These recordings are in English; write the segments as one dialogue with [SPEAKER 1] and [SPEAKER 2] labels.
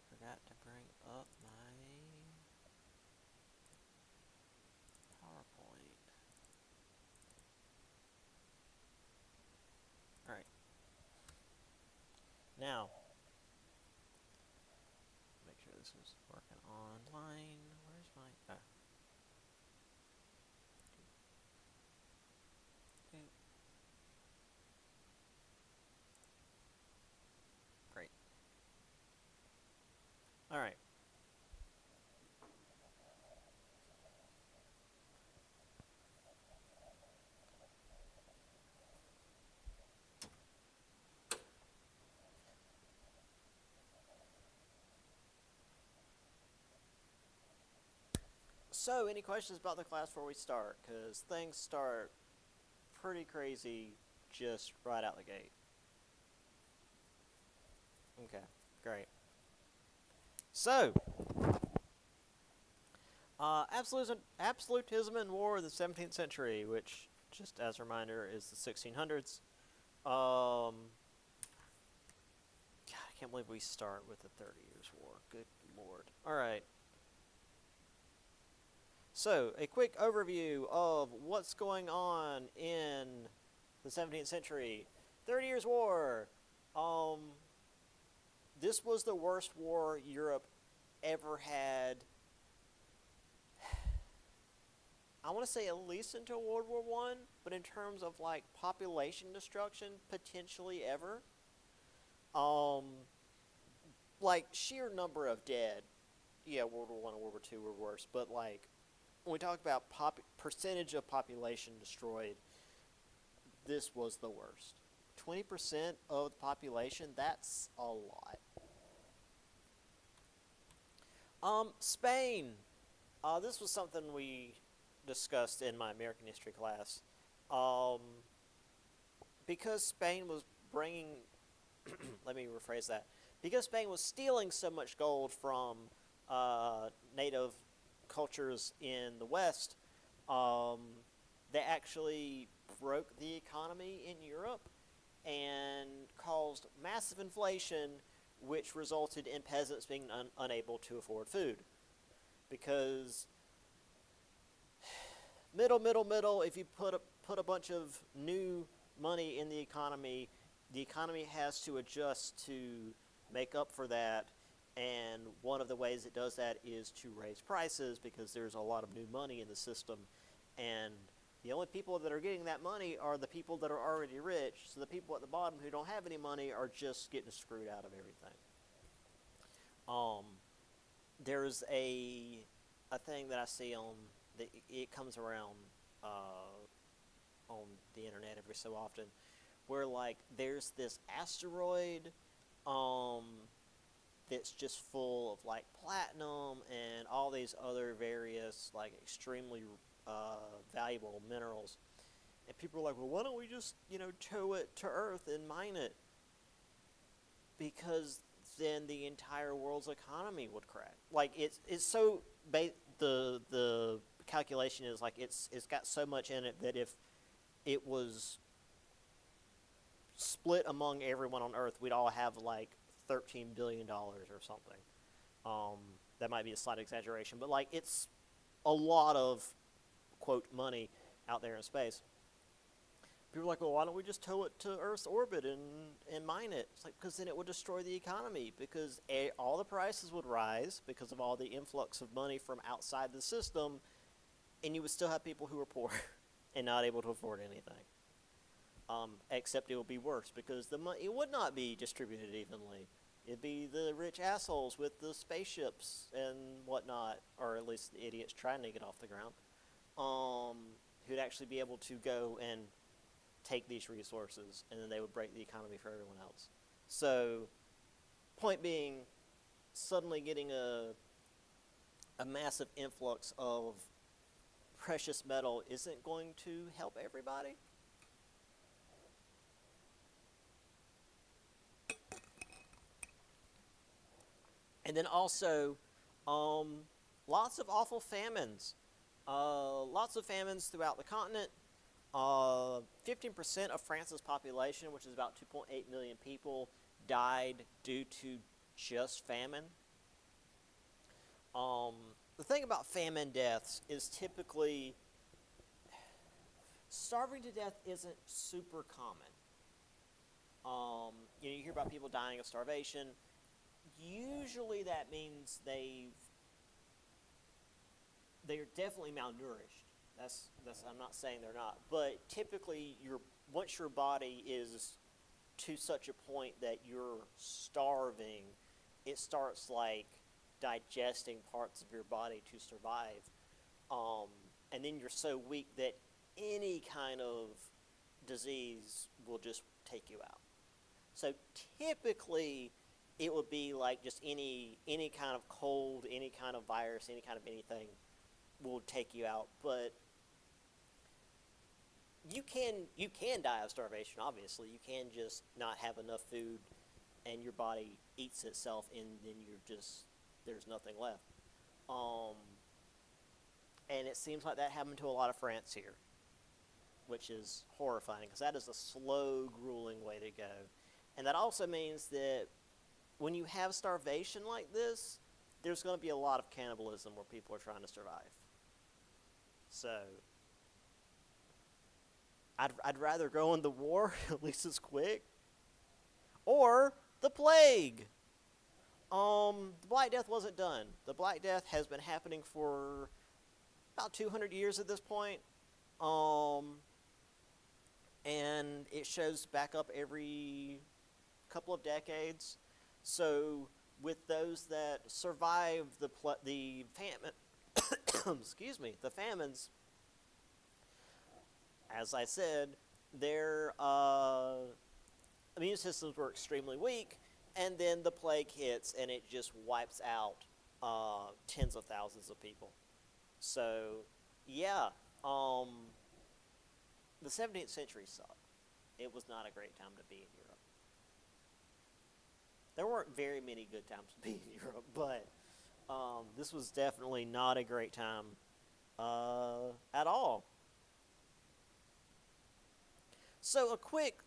[SPEAKER 1] forgot to bring up my PowerPoint. All right. Now, make sure this is working online. Where's my? Great. All right. So, any questions about the class before we start? Because things start pretty crazy just right out the gate. Okay, great. So, absolutism and war in the 17th century, which, just as a reminder, is the 1600s. God, I can't believe we start with the 30 Years' War. Good lord. All right. So, a quick overview of what's going on in the 17th century. 30 Years' War. This was the worst war Europe ever had. I want to say at least until World War One, but in terms of like population destruction, potentially ever. Like sheer number of dead. Yeah, World War One and World War Two were worse, but like when we talk about percentage of population destroyed, this was the worst. 20% of the population, that's a lot. Spain. This was something we discussed in my American history class. Um, because Spain was bringing, let me rephrase that. Because Spain was stealing so much gold from native cultures in the West, they actually broke the economy in Europe and caused massive inflation, which resulted in peasants being unable to afford food. Because middle, if you put a bunch of new money in the economy has to adjust to make up for that. And one of the ways it does that is to raise prices because there's a lot of new money in the system. And the only people that are getting that money are the people that are already rich. So the people at the bottom who don't have any money are just getting screwed out of everything. There's a thing that I see on it comes around on the internet every so often, where like there's this asteroid that's just full of like platinum and all these other various like extremely valuable minerals, and people are like, well, why don't we just tow it to Earth and mine it? Because then the entire world's economy would crash. Like it's so the calculation is like it's got so much in it that if it was split among everyone on Earth, we'd all have like $13 billion or something. That might be a slight exaggeration, but like it's a lot of quote money out there in space. People are like, well, why don't we just tow it to Earth's orbit and mine it? It's like, because then it would destroy the economy, because all the prices would rise because of all the influx of money from outside the system, and you would still have people who are poor and not able to afford anything. Except it would be worse because it would not be distributed evenly. It'd be the rich assholes with the spaceships and whatnot, or at least the idiots trying to get off the ground, who'd actually be able to go and take these resources, and then they would break the economy for everyone else. So, point being, suddenly getting a massive influx of precious metal isn't going to help everybody. And then also, lots of awful famines. Lots of famines throughout the continent. 15% of France's population, which is about 2.8 million people, died due to just famine. Um, the thing about famine deaths is typically starving to death isn't super common. You hear about people dying of starvation. Usually that means they're definitely malnourished. That's I'm not saying they're not, but typically once your body is to such a point that you're starving, it starts like digesting parts of your body to survive, and then you're so weak that any kind of disease will just take you out. So typically, it would be like just any kind of cold, any kind of virus, any kind of anything will take you out. But you can die of starvation. Obviously, you can just not have enough food, and your body eats itself, and then there's nothing left. Um, and it seems like that happened to a lot of France here, which is horrifying because that is a slow, grueling way to go. And that also means that when you have starvation like this, there's going to be a lot of cannibalism where people are trying to survive. So, I'd rather go in the war, at least it's quick, or the plague. The Black Death wasn't done. The Black Death has been happening for about 200 years at this point. And it shows back up every couple of decades. So with those that survive the famine, excuse me, the famines, as I said, their immune systems were extremely weak, and then the plague hits and it just wipes out tens of thousands of people. So, yeah, the 17th century sucked. It was not a great time to be in Europe. There weren't very many good times to be in Europe, but this was definitely not a great time at all. So a quick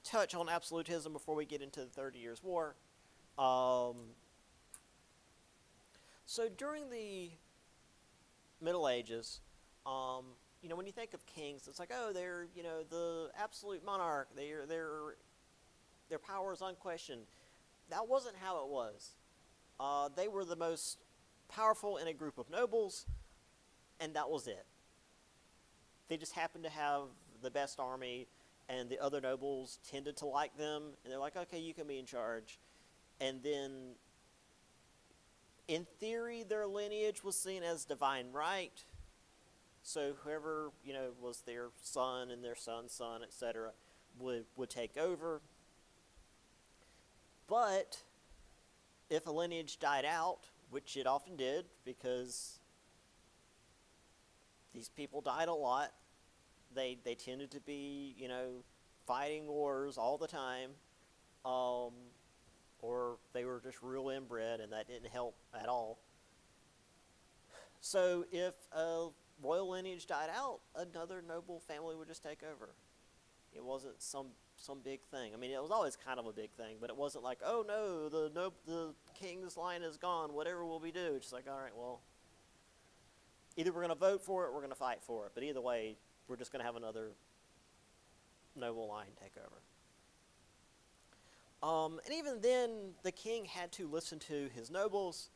[SPEAKER 1] touch on absolutism before we get into the 30 Years' War. So during the Middle Ages, when you think of kings, it's like, oh, they're, the absolute monarch. Their power is unquestioned. That wasn't how it was. They were the most powerful in a group of nobles, and that was it. They just happened to have the best army, and the other nobles tended to like them, and they're like, okay, you can be in charge. And then, in theory, their lineage was seen as divine right. So whoever, was their son and their son's son, etc., would take over. But if a lineage died out, which it often did, because these people died a lot, they tended to be, fighting wars all the time, or they were just real inbred, and that didn't help at all. So if a royal lineage died out, another noble family would just take over. It wasn't some big thing. I mean, it was always kind of a big thing, but it wasn't like, oh no, the king's line is gone. Whatever will we do? It's just like, all right, well, either we're going to vote for it, or we're going to fight for it. But either way, we're just going to have another noble line take over. And even then, the king had to listen to his nobles.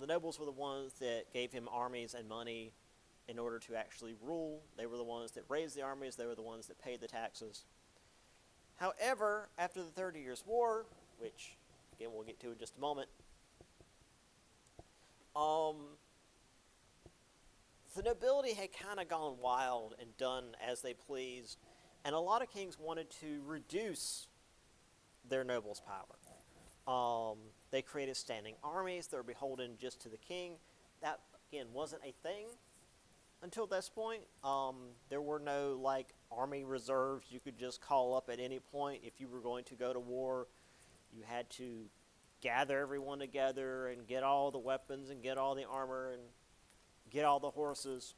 [SPEAKER 1] The nobles were the ones that gave him armies and money in order to actually rule. They were the ones that raised the armies. They were the ones that paid the taxes. However, after the 30 Years' War, which, again, we'll get to in just a moment, the nobility had kind of gone wild and done as they pleased, and a lot of kings wanted to reduce their nobles' power. They created standing armies. They were beholden just to the king. That, again, wasn't a thing until this point. There were no, army reserves you could just call up at any point. If you were going to go to war, you had to gather everyone together and get all the weapons and get all the armor and get all the horses.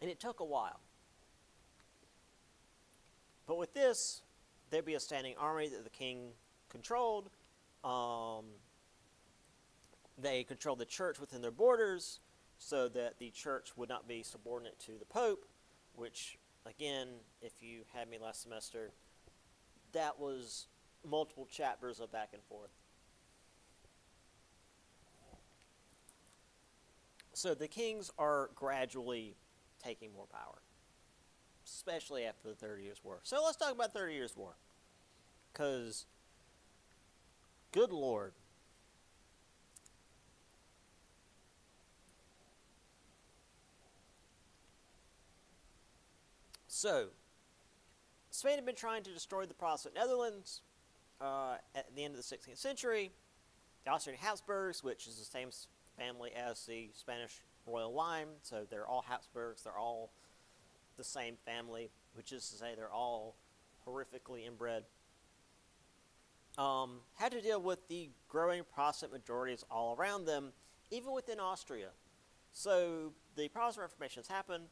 [SPEAKER 1] And it took a while. But with this, there'd be a standing army that the king controlled. They controlled the church within their borders so that the church would not be subordinate to the Pope, which, again, if you had me last semester, that was multiple chapters of back and forth. So the kings are gradually taking more power, especially after the 30 Years' War. So let's talk about 30 Years' War. Because, good Lord, so Spain had been trying to destroy the Protestant Netherlands at the end of the 16th century. The Austrian Habsburgs, which is the same family as the Spanish royal line, so they're all Habsburgs, they're all the same family, which is to say they're all horrifically inbred, had to deal with the growing Protestant majorities all around them, even within Austria. So the Protestant Reformation has happened.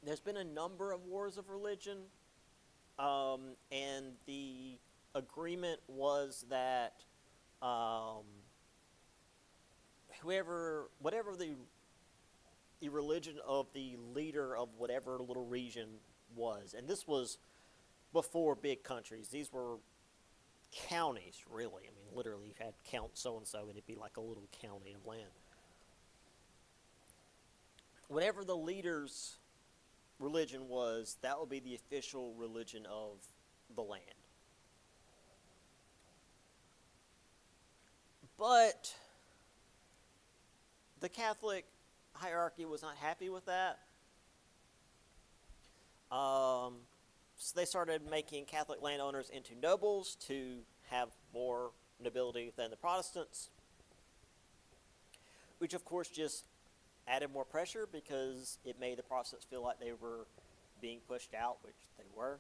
[SPEAKER 1] There's been a number of wars of religion, and the agreement was that whatever the religion of the leader of whatever little region was, and this was before big countries. These were counties, really. I mean, literally, you had Count so-and-so, and it'd be like a little county of land. Whatever the leader's religion was, that would be the official religion of the land. But the Catholic hierarchy was not happy with that. So they started making Catholic landowners into nobles to have more nobility than the Protestants, which of course just added more pressure because it made the Protestants feel like they were being pushed out, which they were.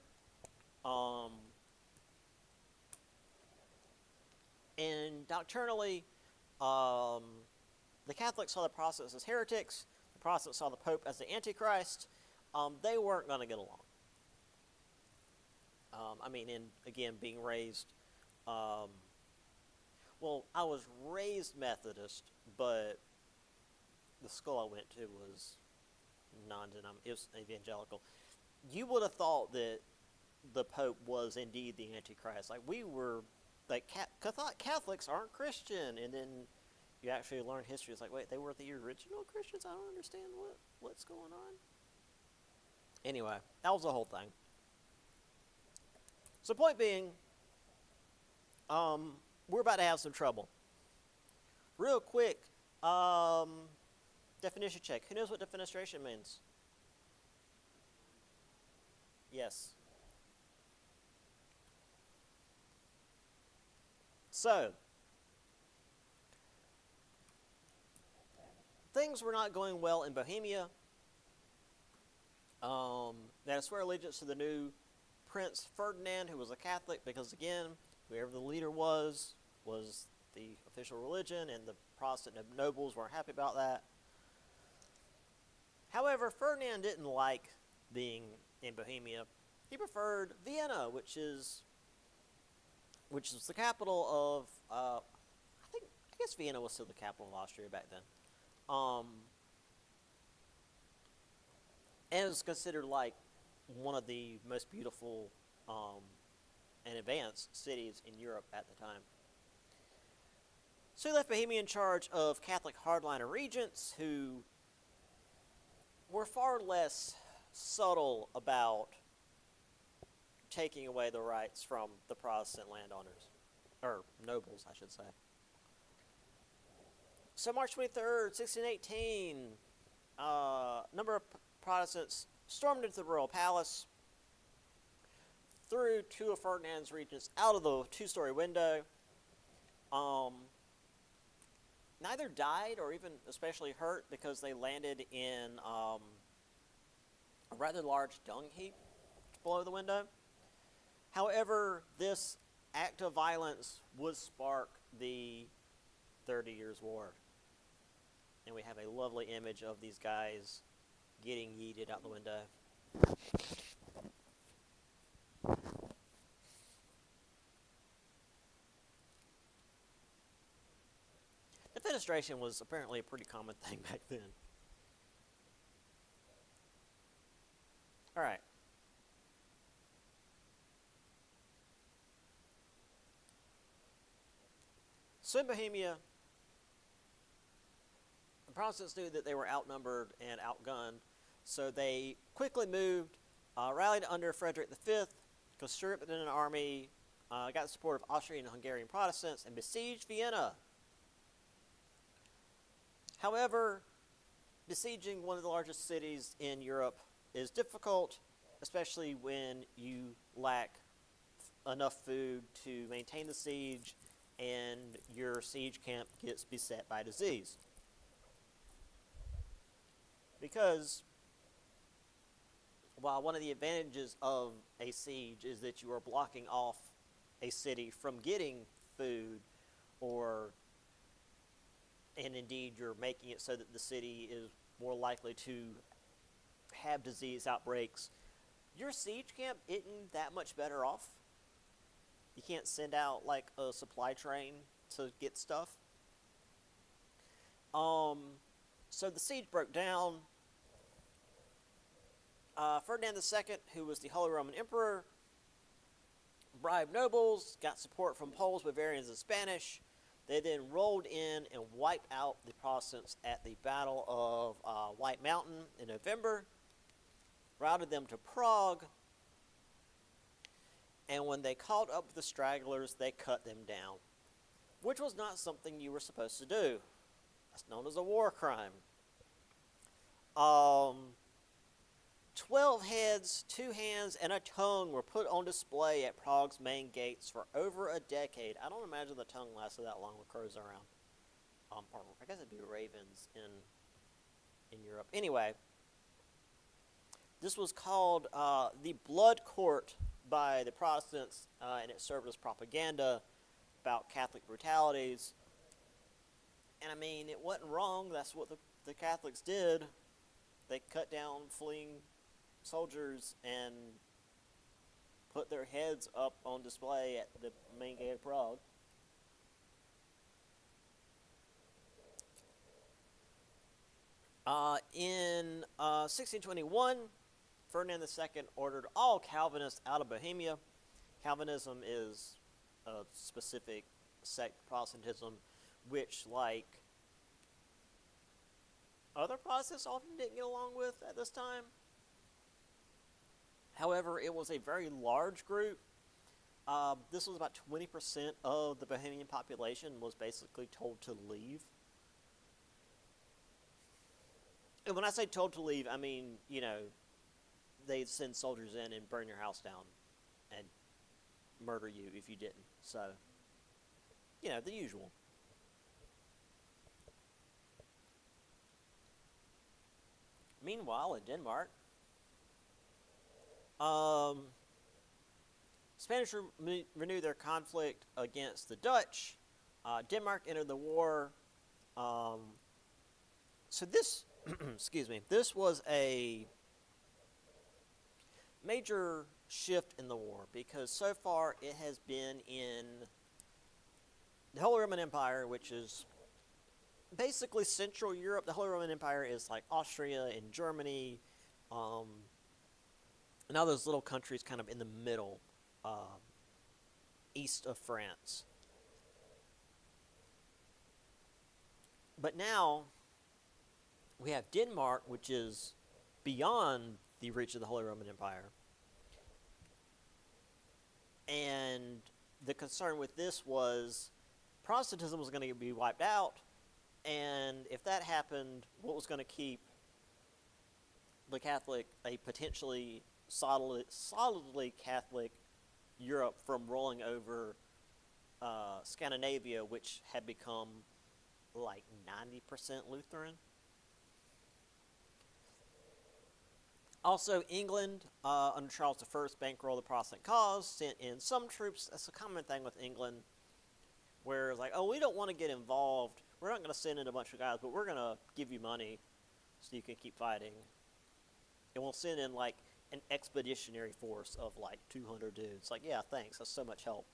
[SPEAKER 1] And doctrinally, the Catholics saw the Protestants as heretics. The Protestants saw the Pope as the Antichrist. They weren't going to get along. Again, being raised, well, I was raised Methodist, but the school I went to was it was evangelical. You would have thought that the Pope was indeed the Antichrist. Like, we were, like, Catholics aren't Christian, and then you actually learn history. It's like, wait, they were the original Christians? I don't understand what's going on. Anyway, that was the whole thing. So point being, we're about to have some trouble. Real quick, definition check. Who knows what defenestration means? Yes. So, things were not going well in Bohemia. They had to swear allegiance to the new Prince Ferdinand, who was a Catholic, because again, whoever the leader was the official religion, and the Protestant nobles weren't happy about that. However, Ferdinand didn't like being in Bohemia. He preferred Vienna, which is the capital of, I guess Vienna was still the capital of Austria back then. And it was considered like one of the most beautiful and advanced cities in Europe at the time. So he left Bohemia in charge of Catholic hardliner regents who were far less subtle about taking away the rights from the Protestant landowners, or nobles, I should say. So March 23rd, 1618, a number of Protestants stormed into the royal palace, threw two of Ferdinand's regents out of the two-story window. Neither died or even especially hurt because they landed in a rather large dung heap below the window. However, this act of violence would spark the 30 Years' War. and we have a lovely image of these guys getting yeeted out the window. Defenestration was apparently a pretty common thing back then. All right. So in Bohemia, the Protestants knew that they were outnumbered and outgunned, so they quickly moved, rallied under Frederick V, conscripted in an army, got the support of Austrian and Hungarian Protestants, and besieged Vienna. However, besieging one of the largest cities in Europe is difficult, especially when you lack enough food to maintain the siege and your siege camp gets beset by disease. Because while one of the advantages of a siege is that you are blocking off a city from getting food, and indeed you're making it so that the city is more likely to have disease outbreaks, your siege camp isn't that much better off. You can't send out like a supply train to get stuff. So the siege broke down. Ferdinand II, who was the Holy Roman Emperor, bribed nobles, got support from Poles, Bavarians, and Spanish. They then rolled in and wiped out the Protestants at the Battle of White Mountain in November, routed them to Prague, and when they caught up with the stragglers, they cut them down, which was not something you were supposed to do. That's known as a war crime. 12 heads, 2 hands, and a tongue were put on display at Prague's main gates for over a decade. I don't imagine the tongue lasted that long with crows around. Or I guess it'd be ravens in Europe. Anyway, this was called the Blood Court by the Protestants, and it served as propaganda about Catholic brutalities. And I mean, it wasn't wrong. That's what the Catholics did. They cut down fleeing soldiers and put their heads up on display at the main gate of Prague. In 1621, Ferdinand II ordered all Calvinists out of Bohemia. Calvinism is a specific sect of Protestantism, which, like other Protestants often didn't get along with at this time. However, it was a very large group. This was about 20% of the Bohemian population was basically told to leave. And when I say told to leave, I mean, they'd send soldiers in and burn your house down and murder you if you didn't. So, the usual. Meanwhile, in Denmark, Spanish renewed their conflict against the Dutch. Denmark entered the war. So this, excuse me, this was a major shift in the war because so far it has been in the Holy Roman Empire, which is basically Central Europe. The Holy Roman Empire is like Austria and Germany, and all those little countries kind of in the middle, east of France. But now we have Denmark, which is beyond the reach of the Holy Roman Empire. And the concern with this was Protestantism was going to be wiped out, and if that happened, what was going to keep the Catholic, a potentially solidly Catholic Europe from rolling over Scandinavia, which had become like 90% Lutheran? Also, England, under Charles I, bankrolled the Protestant cause, sent in some troops. That's a common thing with England, where it's like, oh, we don't want to get involved we're not going to send in a bunch of guys, but we're going to give you money so you can keep fighting. And we'll send in like an expeditionary force of like 200 dudes. Like, yeah, thanks. That's so much help.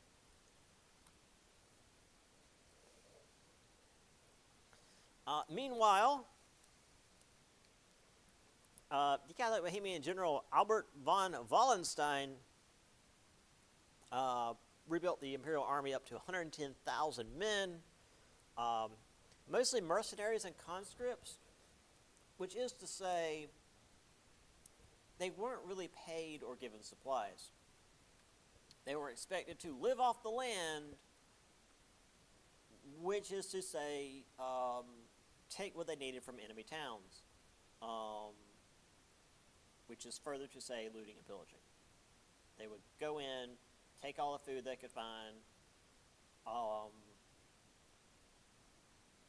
[SPEAKER 1] Meanwhile, the Catholic Bohemian general Albert von Wallenstein rebuilt the imperial army up to 110,000 men, mostly mercenaries and conscripts, which is to say they weren't really paid or given supplies. They were expected to live off the land, which is to say take what they needed from enemy towns, which is further to say looting and pillaging. They would go in, take all the food they could find.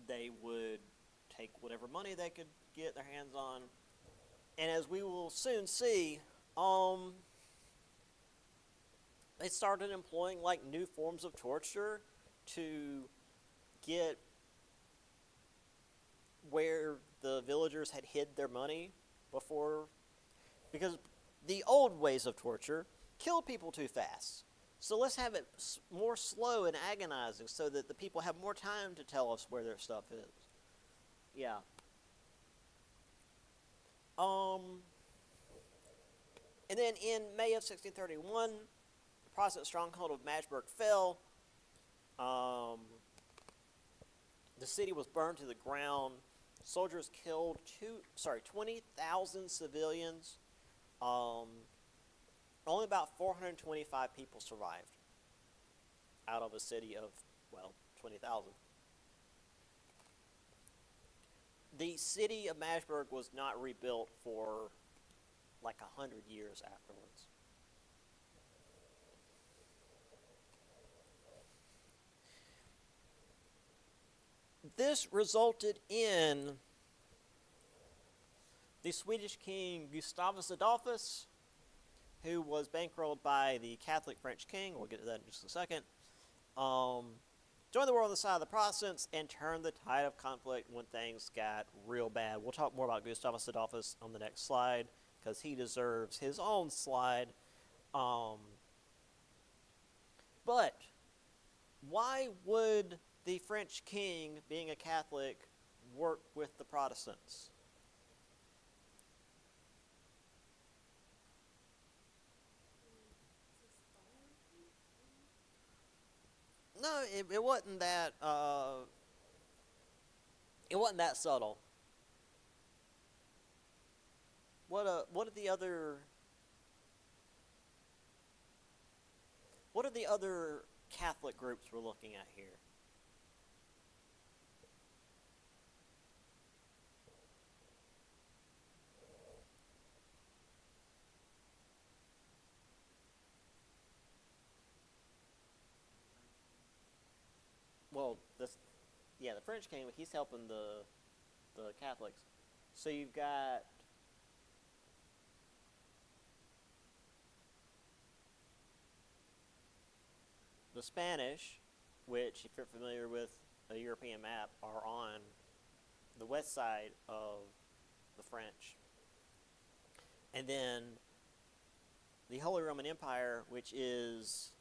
[SPEAKER 1] They would take whatever money they could get their hands on. And as we will soon see, they started employing like new forms of torture to get where the villagers had hid their money before, because the old ways of torture kill people too fast. So let's have it more slow and agonizing so that the people have more time to tell us where their stuff is. Yeah. And then in May of 1631, the Protestant stronghold of Magdeburg fell. The city was burned to the ground. Soldiers killed 20,000 civilians. Only about 425 people survived out of a city of, 20,000. The city of Magdeburg was not rebuilt for like 100 years afterwards. This resulted in the Swedish king Gustavus Adolphus, who was bankrolled by the Catholic French king, we'll get to that in just a second, joined the war on the side of the Protestants and turned the tide of conflict when things got real bad. We'll talk more about Gustavus Adolphus on the next slide, because he deserves his own slide. But why would the French king, being a Catholic, work with the Protestants? No, it wasn't that. It wasn't that subtle. What are the other Catholic groups we're looking at here? Well, the French king, he's helping the Catholics. So you've got the Spanish, which, if you're familiar with a European map, are on the west side of the French. And then the Holy Roman Empire, which is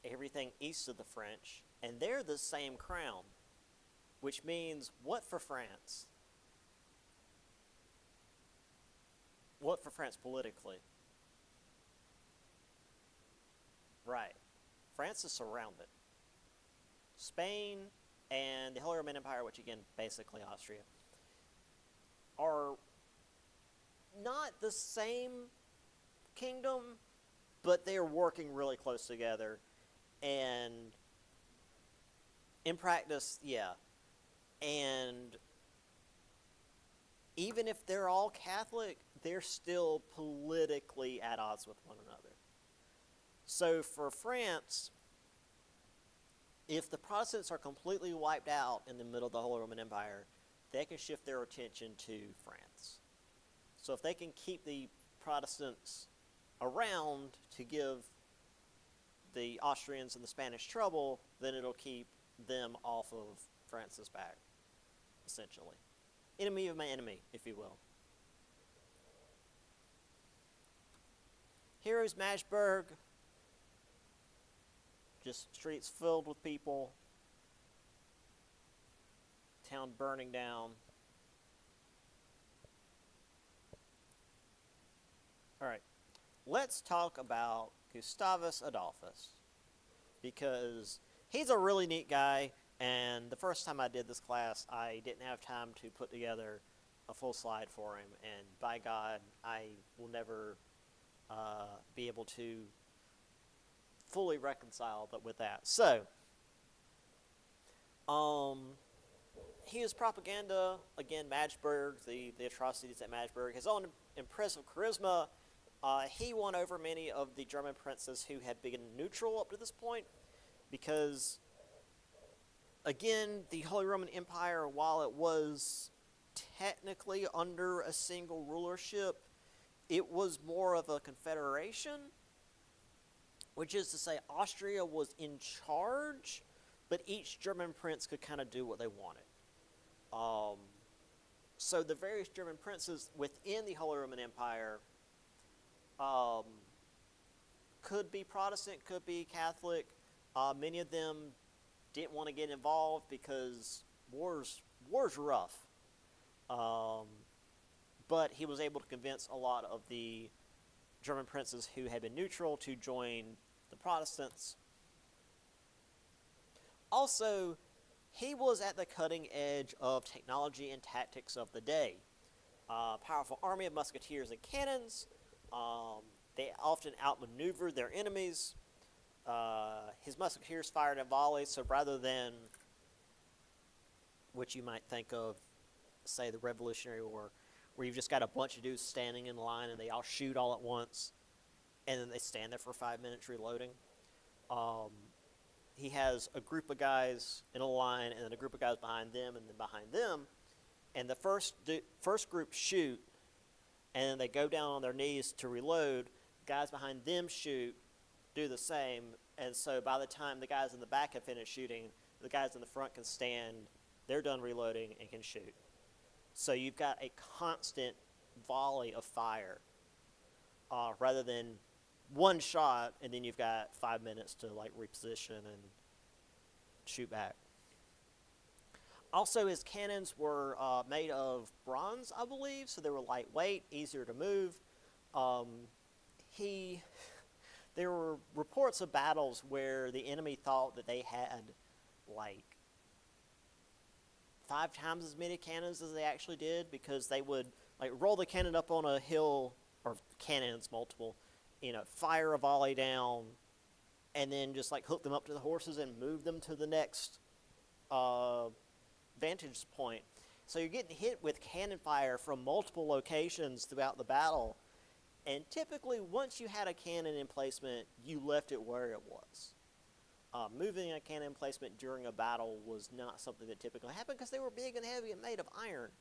[SPEAKER 1] everything east of the French, and they're the same crown, which means what for France? What for France politically? Right. France is surrounded. Spain and the Holy Roman Empire, which again, basically Austria, are not the same kingdom, but they are working really close together. And in practice, yeah. And even if they're all Catholic, they're still politically at odds with one another. So for France, if the Protestants are completely wiped out in the middle of the Holy Roman Empire, they can shift their attention to France. So if they can keep the Protestants around to give the Austrians and the Spanish trouble, then it'll keep them off of Francis back, essentially. Enemy of my enemy, if you will. Heroes Matchburg, just streets filled with people, town burning down. All right, let's talk about Gustavus Adolphus, because he's a really neat guy, and the first time I did this class, I didn't have time to put together a full slide for him, and by God, I will never be able to fully reconcile with that. So, he was propaganda, again, Magdeburg, the atrocities at Magdeburg, his own impressive charisma. He won over many of the German princes who had been neutral up to this point, because, again, the Holy Roman Empire, while it was technically under a single rulership, it was more of a confederation, which is to say Austria was in charge, but each German prince could kind of do what they wanted. So the various German princes within the Holy Roman Empire could be Protestant, could be Catholic. Many of them didn't want to get involved because war's rough. But he was able to convince a lot of the German princes who had been neutral to join the Protestants. Also, he was at the cutting edge of technology and tactics of the day. Powerful army of musketeers and cannons. They often outmaneuvered their enemies. His musketeers fired in volleys, so rather than what you might think of, say, the Revolutionary War, where you've just got a bunch of dudes standing in line and they all shoot all at once, and then they stand there for 5 minutes reloading. He has a group of guys in a line, and then a group of guys behind them, and then behind them, and the first group shoot, and then they go down on their knees to reload. Guys behind them shoot, do the same, and so by the time the guys in the back have finished shooting, the guys in the front can stand, they're done reloading, and can shoot. So you've got a constant volley of fire, rather than one shot, and then you've got 5 minutes to like reposition and shoot back. Also, his cannons were made of bronze, I believe, so they were lightweight, easier to move. There were reports of battles where the enemy thought that they had like 5 times as many cannons as they actually did, because they would like roll the cannon up on a hill, or cannons multiple, fire a volley down, and then just like hook them up to the horses and move them to the next vantage point. So you're getting hit with cannon fire from multiple locations throughout the battle, and typically once you had a cannon emplacement, you left it where it was. Moving a cannon emplacement during a battle was not something that typically happened, because they were big and heavy and made of iron.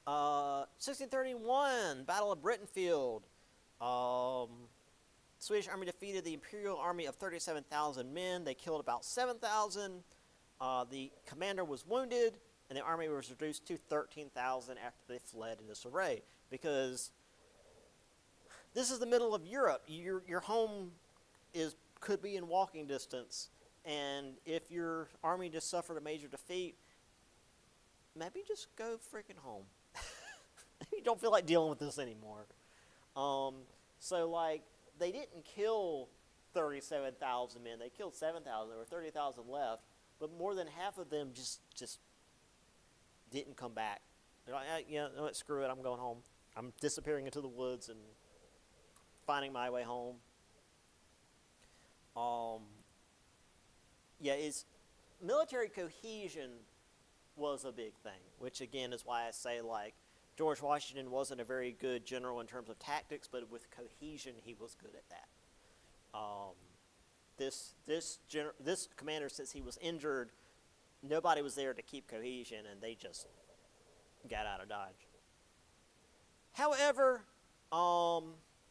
[SPEAKER 1] Uh, 1631, Battle of Brittenfield. Swedish army defeated the Imperial army of 37,000 men. They killed about 7,000. The commander was wounded, and the army was reduced to 13,000 after they fled in disarray. Because this is the middle of Europe. Your home could be in walking distance, and if your army just suffered a major defeat, maybe just go freaking home. You don't feel like dealing with this anymore. So like, they didn't kill 37,000 men. They killed 7,000. There were 30,000 left, but more than half of them just didn't come back. They're like, you know what, screw it, I'm going home. I'm disappearing into the woods and finding my way home. Military cohesion was a big thing, which again is why I say like George Washington wasn't a very good general in terms of tactics, but with cohesion he was good at that. This commander, since he was injured, nobody was there to keep cohesion, and they just got out of Dodge. However,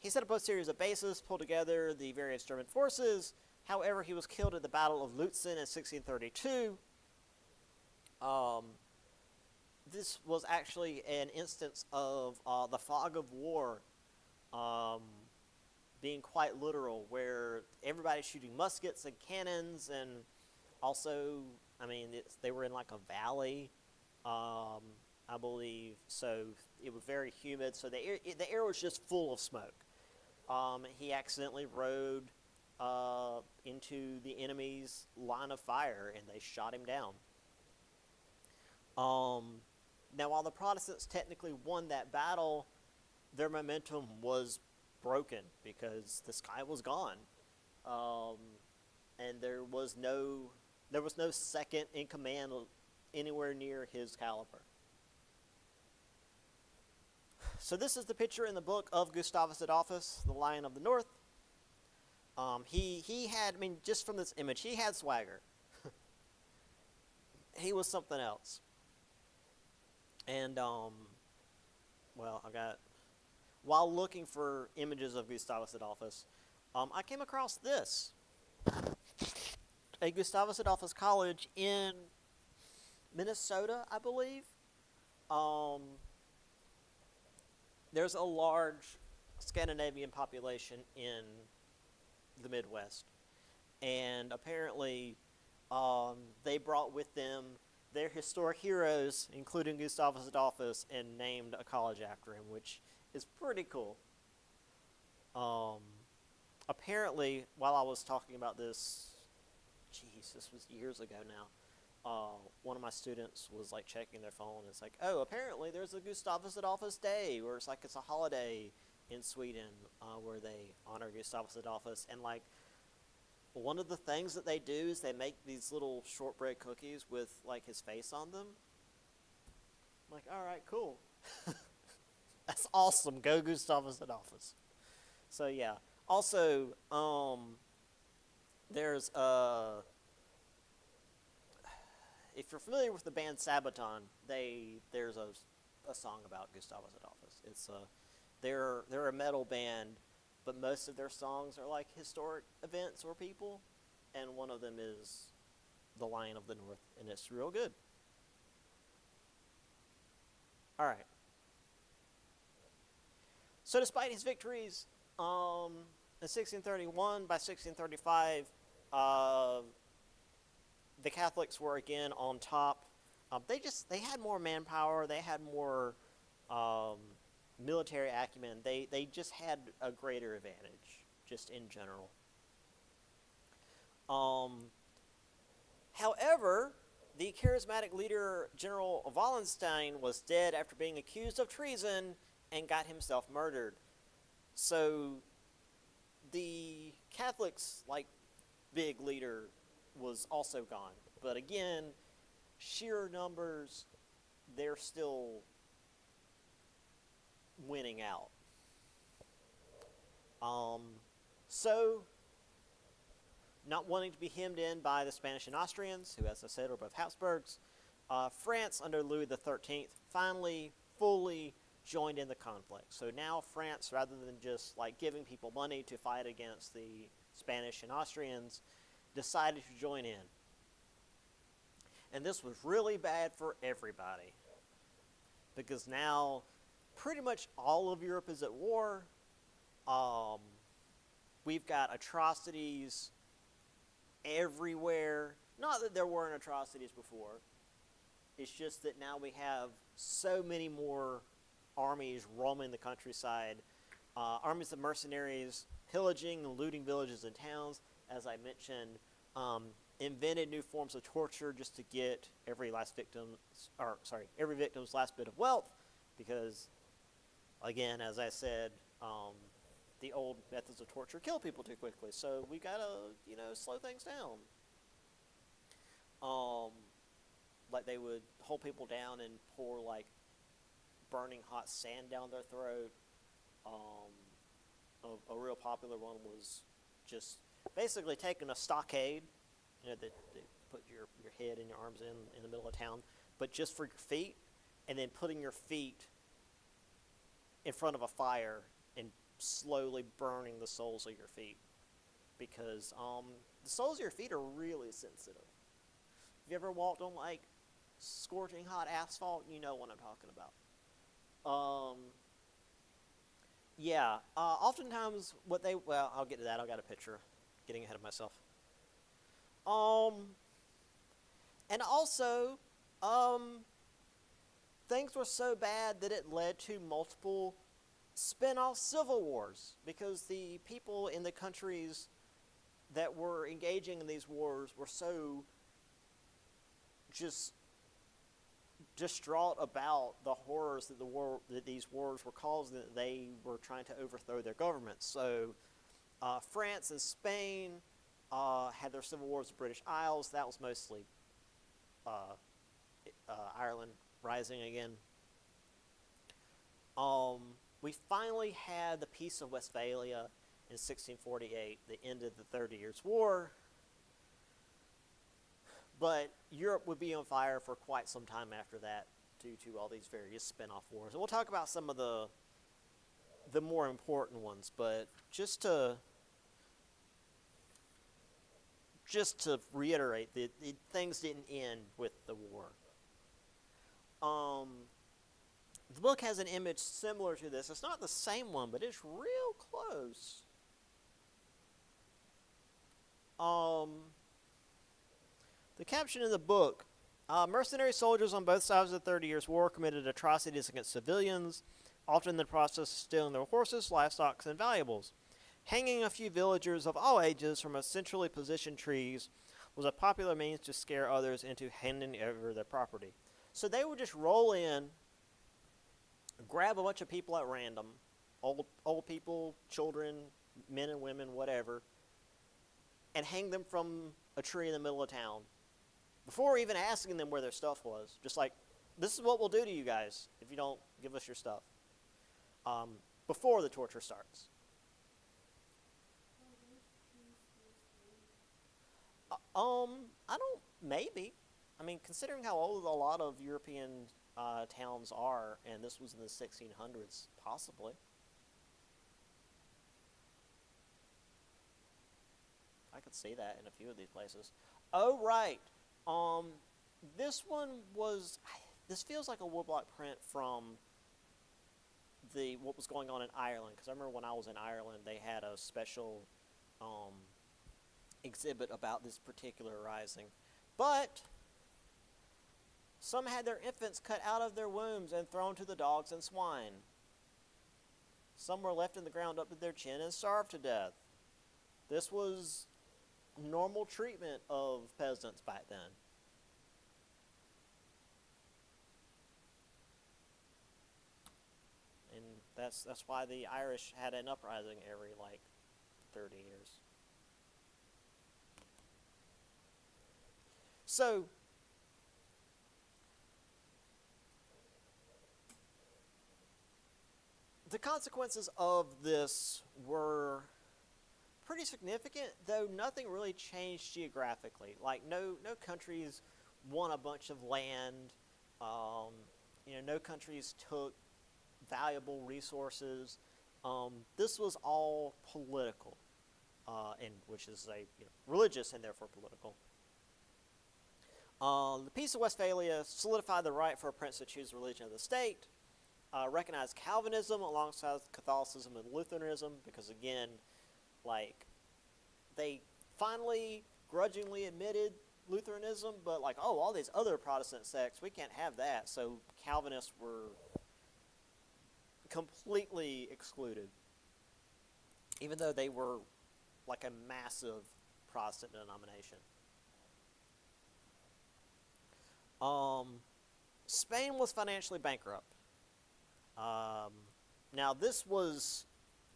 [SPEAKER 1] he set up a series of bases, pulled together the various German forces, However, he was killed at the Battle of Lutzen in 1632. Um, this was actually an instance of the fog of war um, being quite literal, where everybody's shooting muskets and cannons, and also, I mean, they were in like a valley, I believe, so it was very humid, so the air was just full of smoke. He accidentally rode into the enemy's line of fire, and they shot him down. Now, while the Protestants technically won that battle, their momentum was broken because the sky was gone, and there was no second in command anywhere near his caliber. So this is the picture in the book of Gustavus Adolphus, the Lion of the North. He had, I mean, just from this image, he had swagger. He was something else. And, well, while looking for images of Gustavus Adolphus, I came across this. A Gustavus Adolphus College in Minnesota, I believe. There's a large Scandinavian population in the Midwest. And apparently, they brought with them their historic heroes, including Gustavus Adolphus, and named a college after him, which is pretty cool. Apparently, while I was talking about this, this was years ago now, one of my students was like checking their phone, and it's like, oh, apparently there's a Gustavus Adolphus Day, where it's a holiday in Sweden where they honor Gustavus Adolphus, and like, one of the things that they do is they make these little shortbread cookies with like his face on them. I'm like, all right, cool. That's awesome. Go Gustavus Adolphus. So yeah. Also, there's if you're familiar with the band Sabaton, there's a song about Gustavus Adolphus. It's they're a metal band, but most of their songs are like historic events or people, and one of them is the Lion of the North, and it's real good. All right. So despite his victories in 1631, by 1635, the Catholics were again on top. They had more manpower. They had more military acumen. They just had a greater advantage, just in general. However, the charismatic leader, General Wallenstein, was dead after being accused of treason and got himself murdered. So the Catholics, like, big leader was also gone. But again, sheer numbers, they're still winning out. So, not wanting to be hemmed in by the Spanish and Austrians, who, as I said, were both Habsburgs, France under Louis XIII finally fully joined in the conflict. So now France, rather than just like giving people money to fight against the Spanish and Austrians, decided to join in. And this was really bad for everybody, because now pretty much all of Europe is at war. We've got atrocities everywhere. Not that there weren't atrocities before. It's just that now we have so many more armies roaming the countryside, armies of mercenaries pillaging and looting villages and towns, as I mentioned, invented new forms of torture just to get every victim's last bit of wealth, because, again, as I said, the old methods of torture kill people too quickly, so we gotta, slow things down. Like they would hold people down and pour like burning hot sand down their throat. A real popular one was just basically taking a stockade, that they put your head and your arms in the middle of town, but just for your feet, and then putting your feet in front of a fire and slowly burning the soles of your feet, because the soles of your feet are really sensitive. If you ever walked on like scorching hot asphalt, you know what I'm talking about. Yeah. Oftentimes, what they well, I'll get to that. I got a picture. Getting ahead of myself. Um, and also, um, things were so bad that it led to multiple spin-off civil wars because the people in the countries that were engaging in these wars were so just distraught about the horrors that these wars were causing that they were trying to overthrow their governments. So France and Spain had their civil wars with British Isles. That was mostly uh, Ireland rising again. We finally had the Peace of Westphalia in 1648 that ended the 30 Years' War. But Europe would be on fire for quite some time after that due to all these various spin-off wars. And we'll talk about some of the more important ones, but just to reiterate, things didn't end with the war. The book has an image similar to this. It's not the same one, but it's real close. The caption in the book, mercenary soldiers on both sides of the 30 Years' War committed atrocities against civilians, often in the process of stealing their horses, livestock, and valuables. Hanging a few villagers of all ages from a centrally positioned trees was a popular means to scare others into handing over their property. So they would just roll in, grab a bunch of people at random, old people, children, men and women, whatever, and hang them from a tree in the middle of town before even asking them where their stuff was. Just like, this is what we'll do to you guys if you don't give us your stuff. Before the torture starts. I don't, maybe. I mean, considering how old a lot of European towns are, and this was in the 1600s, possibly. I could see that in a few of these places. Oh, right. This one was, this feels like a woodblock print from what was going on in Ireland, because I remember when I was in Ireland, they had a special exhibit about this particular rising. But some had their infants cut out of their wombs and thrown to the dogs and swine. Some were left in the ground up to their chin and starved to death. This was normal treatment of peasants back then. And that's why the Irish had an uprising every, 30 years. So, the consequences of this were pretty significant, though nothing really changed geographically. No countries won a bunch of land. No countries took valuable resources. This was all political, and which is religious and therefore political. The Peace of Westphalia solidified the right for a prince to choose the religion of the state, recognized Calvinism alongside Catholicism and Lutheranism, because again, they finally grudgingly admitted Lutheranism, but all these other Protestant sects, we can't have that. So Calvinists were completely excluded, even though they were a massive Protestant denomination. Spain was financially bankrupt. Now this was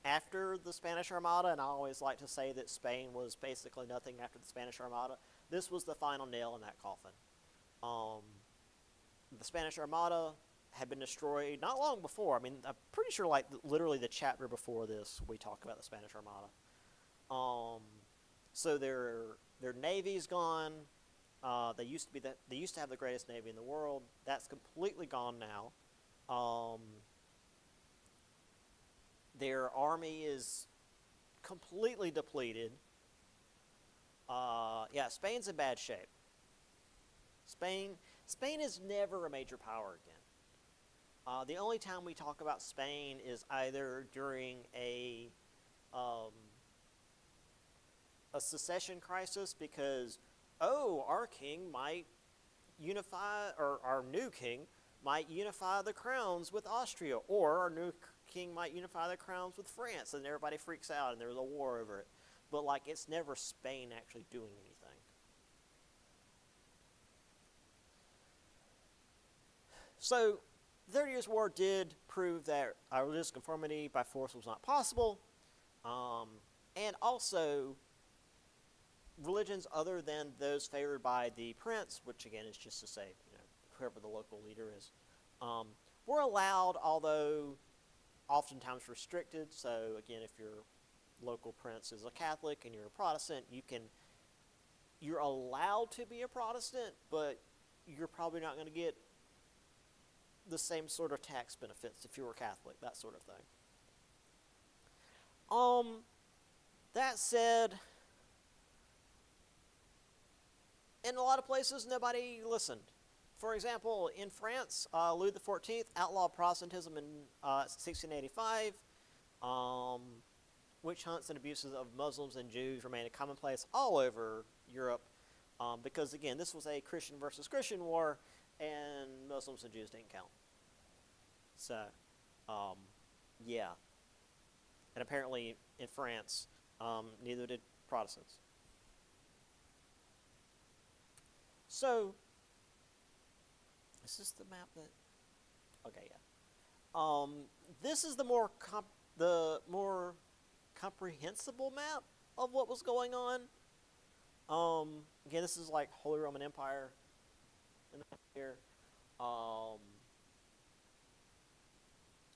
[SPEAKER 1] after the Spanish Armada, and I always like to say that Spain was basically nothing after the Spanish Armada. This was the final nail in that coffin. The Spanish Armada had been destroyed not long before. I mean, I'm pretty sure literally the chapter before this we talk about the Spanish Armada. So their navy's gone. They used to have the greatest navy in the world. That's completely gone now. Their army is completely depleted. Yeah, Spain's in bad shape. Spain, Spain is never a major power again. The only time we talk about Spain is either during um, a secession crisis because, oh, our king might unify, or our new king might unify the crowns with Austria, or our new king might unify the crowns with France, and everybody freaks out and there's a war over it. But like, it's never Spain actually doing anything. So, the 30 Years' War did prove that religious conformity by force was not possible, um, and also religions other than those favored by the prince, which again is just to say, whoever the local leader is, um, were allowed, although oftentimes restricted. So again, if your local prince is a Catholic and you're a Protestant, you're allowed to be a Protestant, but you're probably not going to get the same sort of tax benefits if you were Catholic, that sort of thing. That said, in a lot of places, nobody listened. For example, in France, Louis XIV outlawed Protestantism in 1685. Witch hunts and abuses of Muslims and Jews remained a commonplace all over Europe because, again, this was a Christian versus Christian war, and Muslims and Jews didn't count. So, yeah. And apparently in France, neither did Protestants. So, is this the map that? Okay, yeah. This is the more comprehensible map of what was going on. Again, this is like Holy Roman Empire in here,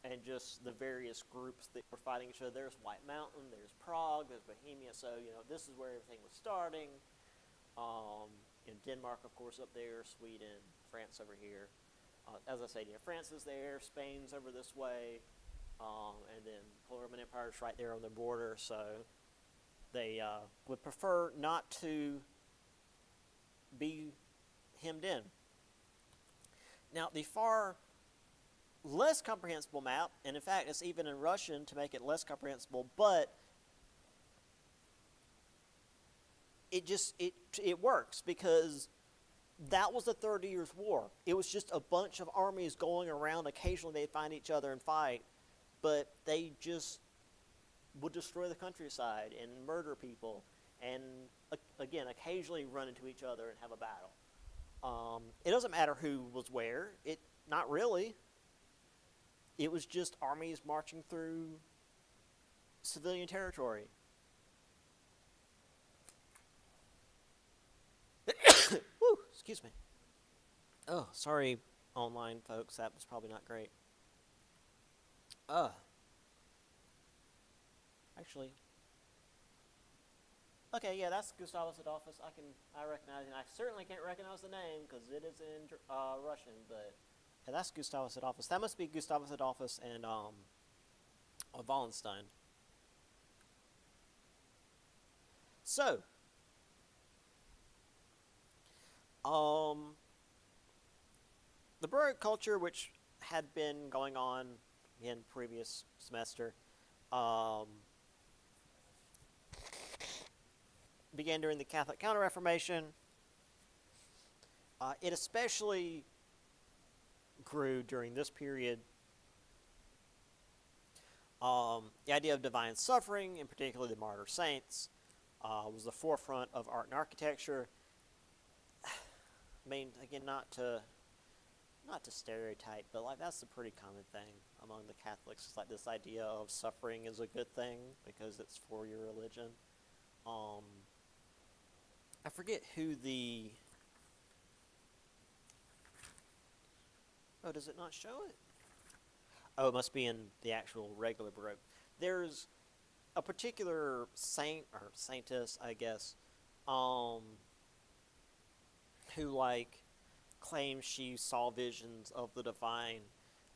[SPEAKER 1] and just the various groups that were fighting each other. There's White Mountain, there's Prague, there's Bohemia. So this is where everything was starting. In Denmark, of course, up there, Sweden, France over here. As I said, France is there, Spain's over this way, and then Holy Roman Empire is right there on the border. So they would prefer not to be hemmed in. Now, the far less comprehensible map, and in fact, it's even in Russian to make it less comprehensible, but it works because that was the 30 Years' War. It was just a bunch of armies going around. Occasionally they'd find each other and fight, but they just would destroy the countryside and murder people, and again, occasionally run into each other and have a battle. It doesn't matter who was where. Not really. It was just armies marching through civilian territory. Woo, excuse me. Oh, sorry, online folks. That was probably not great. Actually. Okay, yeah, that's Gustavus Adolphus. I recognize it. I certainly can't recognize the name because it is in Russian, but yeah, that's Gustavus Adolphus. That must be Gustavus Adolphus and Wallenstein. So, the Baroque culture, which had been going on in previous semester, began during the Catholic Counter-Reformation. It especially grew during this period. The idea of divine suffering, in particular the martyr saints, was the forefront of art and architecture. I mean, again, not to stereotype, but like that's a pretty common thing among the Catholics. It's like this idea of suffering is a good thing because it's for your religion. I forget who the... Oh, does it not show it? Oh, it must be in the actual regular Baroque. There's a particular saint, or saintess, I guess, who, like, claims she saw visions of the divine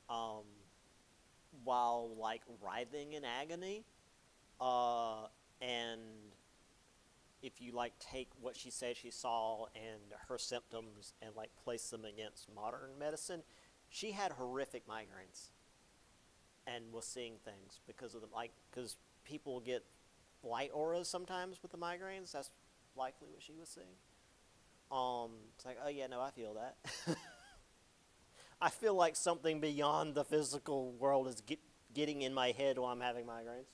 [SPEAKER 1] while, like, writhing in agony. And if you like take what she said she saw and her symptoms and like place them against modern medicine, she had horrific migraines and was seeing things because of them. Like, because people get light auras sometimes with the migraines. That's likely what she was seeing. It's like, oh yeah, no, I feel that. I feel like something beyond the physical world is getting in my head while I'm having migraines.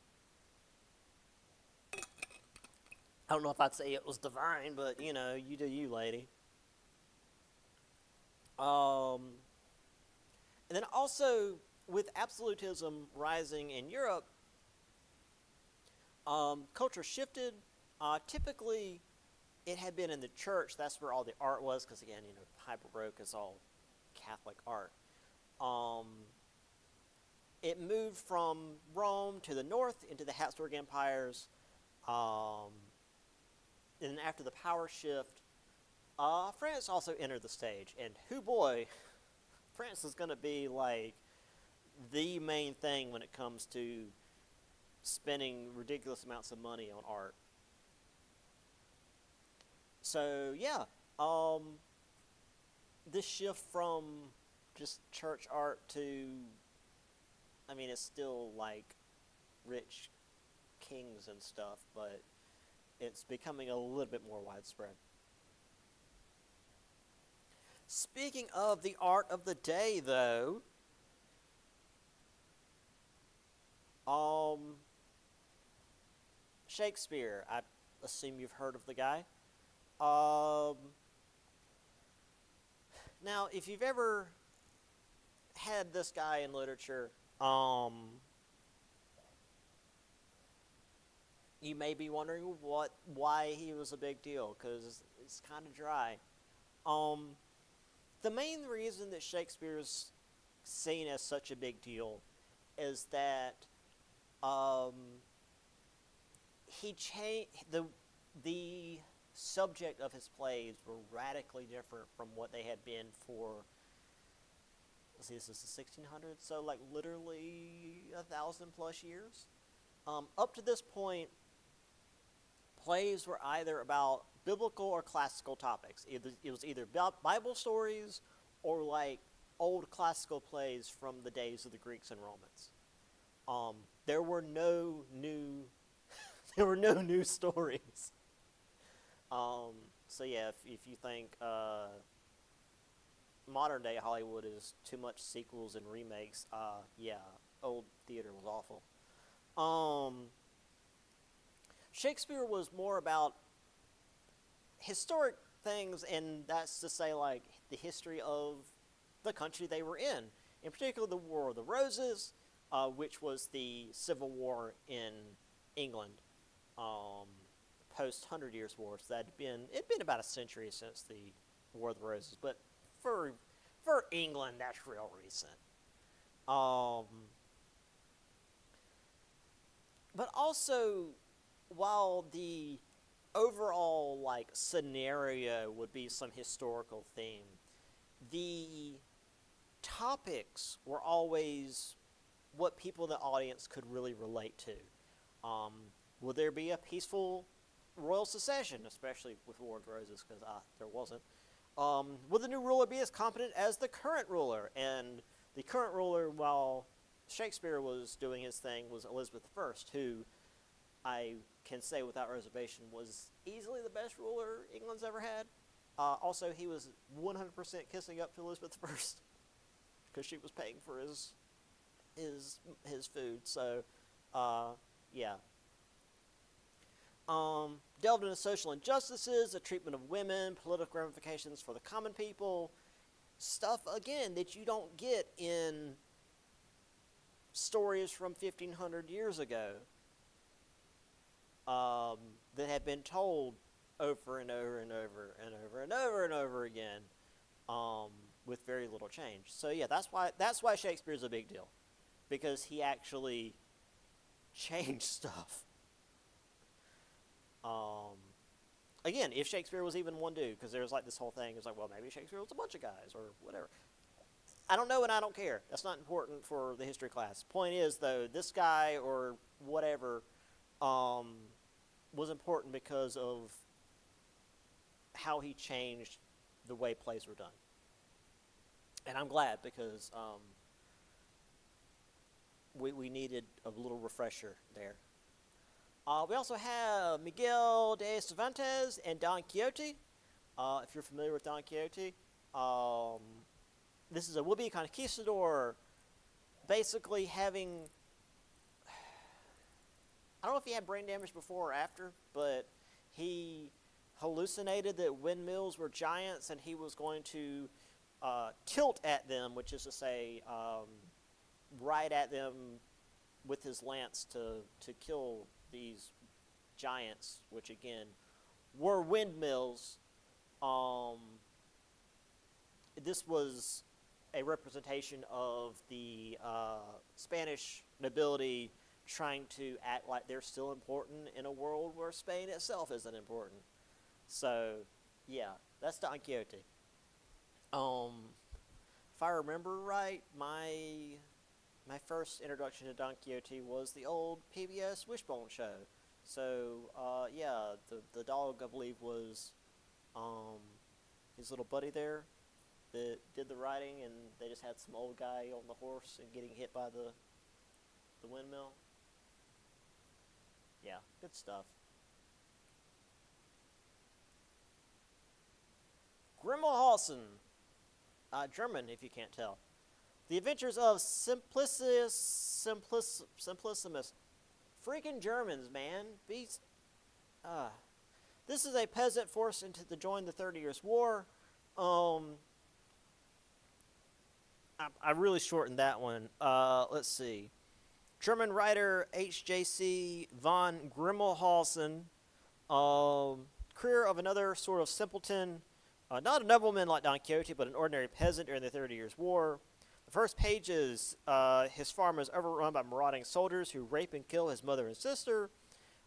[SPEAKER 1] I don't know if I'd say it was divine, but you know, you do you, lady. Um, and then also with absolutism rising in Europe, culture shifted. Typically, it had been in the church. That's where all the art was, because again, you know, High Baroque is all Catholic art. Um, it moved from Rome to the north into the Habsburg empires. Um, and after the power shift, France also entered the stage. And who boy, France is going to be like the main thing when it comes to spending ridiculous amounts of money on art. So yeah, this shift from just church art to, I mean, it's still like rich kings and stuff, but it's becoming a little bit more widespread. Speaking of the art of the day, though, Shakespeare. I assume you've heard of the guy. Um, Now, if you've ever had this guy in literature, you may be wondering why he was a big deal, because it's kind of dry. Um, the main reason that Shakespeare's seen as such a big deal is that um, he changed the subject of his plays were radically different from what they had been for. Let's see, this is the 1600s, so like literally 1,000+ years. Up to this point, plays were either about biblical or classical topics. It was either Bible stories or like old classical plays from the days of the Greeks and Romans. There were no new, there were no new stories. So yeah, if you think modern day Hollywood is too much sequels and remakes, yeah, old theater was awful. Shakespeare was more about historic things, and that's to say, like, the history of the country they were in particular the War of the Roses, which was the Civil War in England, post Hundred Years' War. So it'd been about a century since the War of the Roses, but for England, that's real recent. Um, but also, while the overall like scenario would be some historical theme, the topics were always what people in the audience could really relate to. Will there be a peaceful royal succession, especially with War of the Roses, because there wasn't? Will the new ruler be as competent as the current ruler? And the current ruler, while Shakespeare was doing his thing, was Elizabeth I, who I can say without reservation was easily the best ruler England's ever had. Also, he was 100% kissing up to Elizabeth I because she was paying for his food. So, yeah. Delved into social injustices, the treatment of women, political ramifications for the common people. Stuff, again, that you don't get in stories from 1,500 years ago that have been told over and over and over and over and over and over again with very little change. So yeah, that's why Shakespeare's a big deal, because he actually changed stuff. Again, if Shakespeare was even one dude, because there's like this whole thing, it's like, well, maybe Shakespeare was a bunch of guys or whatever. I don't know and I don't care. That's not important for the history class. Point is, though, this guy or whatever was important because of how he changed the way plays were done. And I'm glad because we needed a little refresher there. We also have Miguel de Cervantes and Don Quixote. If you're familiar with Don Quixote, this is a would-be conquistador basically having, I don't know if he had brain damage before or after, but he hallucinated that windmills were giants and he was going to tilt at them, which is to say, ride at them with his lance to kill these giants, which again were windmills. This was a representation of the Spanish nobility trying to act like they're still important in a world where Spain itself isn't important. So, yeah, that's Don Quixote. If I remember right, my first introduction to Don Quixote was the old PBS Wishbone show. So, yeah, the dog, I believe, was his little buddy there that did the riding, and they just had some old guy on the horse and getting hit by the windmill. Yeah, good stuff. Grimmelhausen, German, if you can't tell. The Adventures of Simplicissimus. Freaking Germans, man. This is a peasant forced to join the 30 Years' War. I really shortened that one. Let's see. German writer H.J.C. von Grimmelhausen. Career of another sort of simpleton. Not a nobleman like Don Quixote, but an ordinary peasant during the 30 Years' War. The first pages, his farm is overrun by marauding soldiers who rape and kill his mother and sister.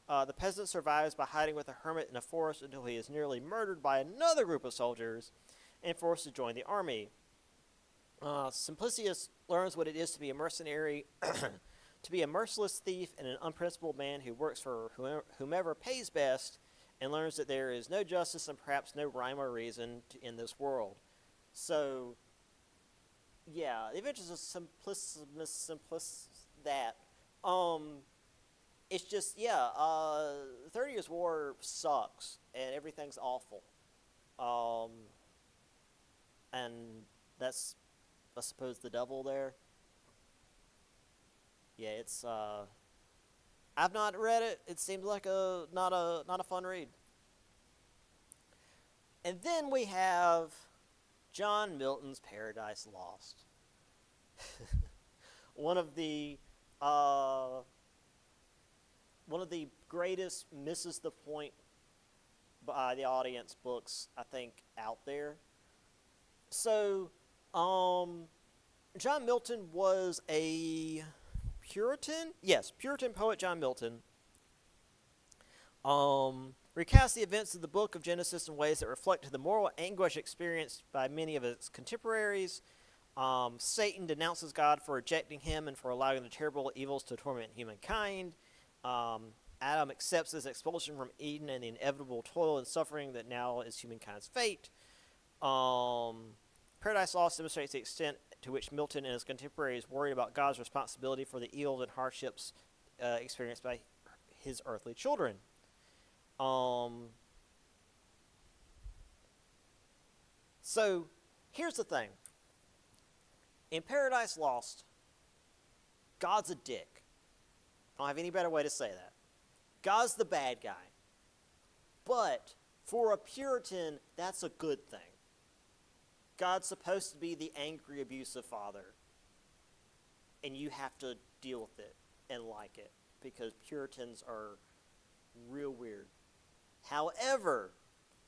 [SPEAKER 1] The peasant survives by hiding with a hermit in a forest until he is nearly murdered by another group of soldiers and forced to join the army. Simplicius learns what it is to be a mercenary, to be a merciless thief and an unprincipled man who works for whomever pays best, and learns that there is no justice and perhaps no rhyme or reason in this world. So, yeah, the Adventures of Simplicius, that. It's just, yeah, 30 Years' War sucks, and everything's awful. And that's, I suppose, the devil there. Yeah, it's, I've not read it. It seems like not a fun read. And then we have John Milton's Paradise Lost. One of the greatest misses the point by the audience books, I think, out there. So, John Milton was a Puritan? Yes, Puritan poet John Milton. Recounts the events of the book of Genesis in ways that reflect the moral anguish experienced by many of his contemporaries. Satan denounces God for rejecting him and for allowing the terrible evils to torment humankind. Adam accepts his expulsion from Eden and the inevitable toil and suffering that now is humankind's fate. Paradise Lost demonstrates the extent to which Milton and his contemporaries worried about God's responsibility for the ills and hardships experienced by his earthly children. So, here's the thing. In Paradise Lost, God's a dick. I don't have any better way to say that. God's the bad guy. But for a Puritan, that's a good thing. God's supposed to be the angry, abusive father. And you have to deal with it and like it, because Puritans are real weird. However,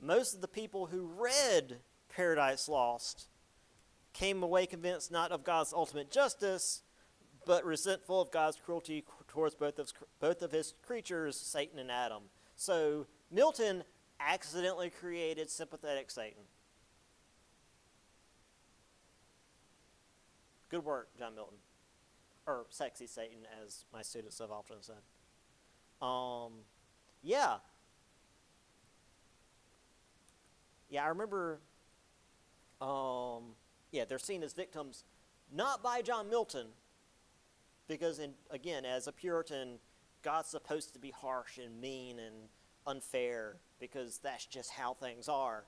[SPEAKER 1] most of the people who read Paradise Lost came away convinced not of God's ultimate justice, but resentful of God's cruelty towards both of his creatures, Satan and Adam. So Milton accidentally created sympathetic Satan. Good work, John Milton. Or sexy Satan, as my students have often said. Yeah, yeah, I remember. Yeah, they're seen as victims, not by John Milton, because again, as a Puritan, God's supposed to be harsh and mean and unfair because that's just how things are.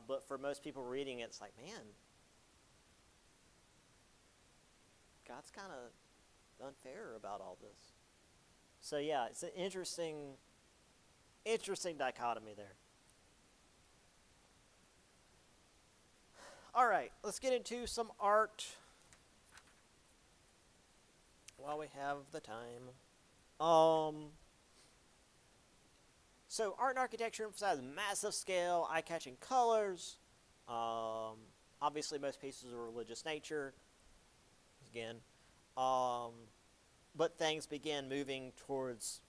[SPEAKER 1] But for most people reading it, it's like, man, God's kind of unfair about all this. So yeah, it's an interesting dichotomy there. All right, let's get into some art while we have the time. So art and architecture emphasize massive scale, eye-catching colors. Um, Obviously, most pieces are religious nature. Again, um, but things began moving towards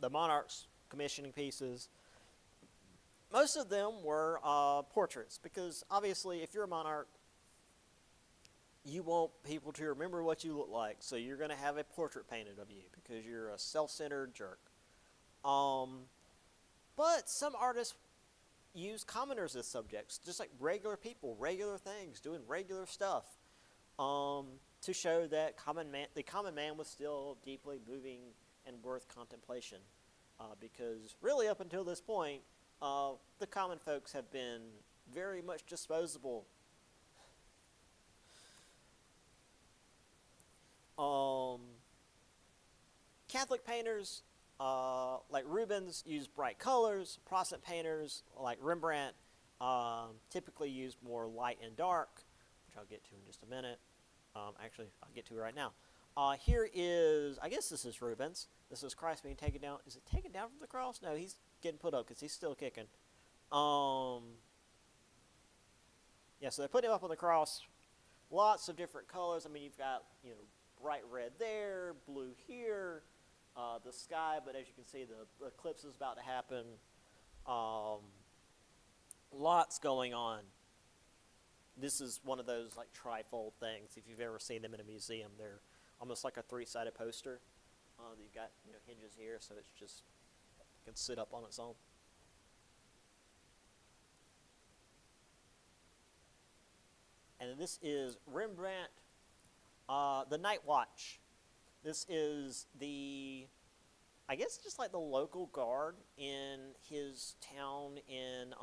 [SPEAKER 1] the monarchs commissioning pieces. Most of them were portraits because obviously, if you're a monarch, you want people to remember what you look like, so you're going to have a portrait painted of you because you're a self-centered jerk. Um, but some artists use commoners as subjects, just like regular people, regular things, doing regular stuff, to show that the common man was still deeply moving and worth contemplation. Because really, up until this point, the common folks have been very much disposable. Um, Catholic painters like Rubens use bright colors. Protestant painters like Rembrandt typically use more light and dark, which I'll get to in just a minute. Actually, I'll get to it right now. Here is, I guess this is Rubens. This is Christ being taken down. Is it taken down from the cross? No, he's getting put up because he's still kicking. Yeah, so they put him up on the cross. Lots of different colors. I mean, you've got, bright red there, blue here, the sky, but as you can see, the eclipse is about to happen. Lots going on. This is one of those like trifold things. If you've ever seen them in a museum, they're almost like a three-sided poster. You've got hinges here, so it's just it can sit up on its own. And then this is Rembrandt, The Night Watch. This is I guess just like the local guard in his town in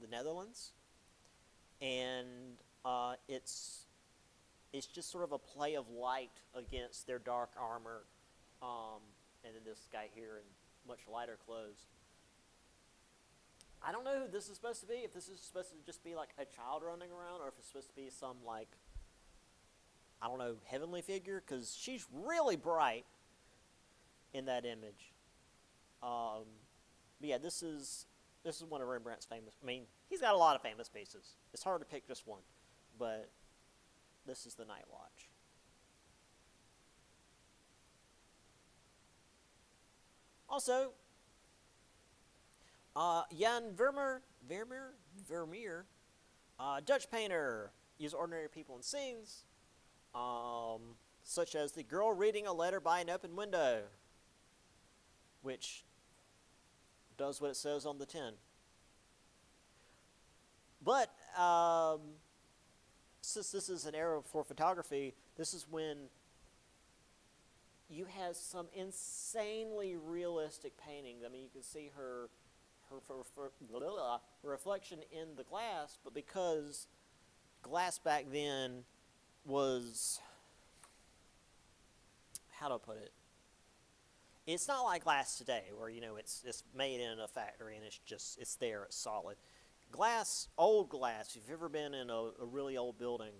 [SPEAKER 1] the Netherlands. And it's just sort of a play of light against their dark armor. And then this guy here in much lighter clothes. I don't know who this is supposed to be, if this is supposed to just be like a child running around, or if it's supposed to be some, like, I don't know, heavenly figure, because she's really bright in that image. But yeah, this is one of Rembrandt's famous, I mean, he's got a lot of famous pieces. It's hard to pick just one, but this is The Night Watch. Also, Jan Vermeer, Dutch painter, used ordinary people in scenes, such as the girl reading a letter by an open window, which does what it says on the tin. But since this is an era for photography, this is when you have some insanely realistic paintings. I mean, you can see her reflection in the glass, but because glass back then was, how do I put it? It's not like glass today, where it's made in a factory and it's there, it's solid. Glass, old glass. If you've ever been in a really old building,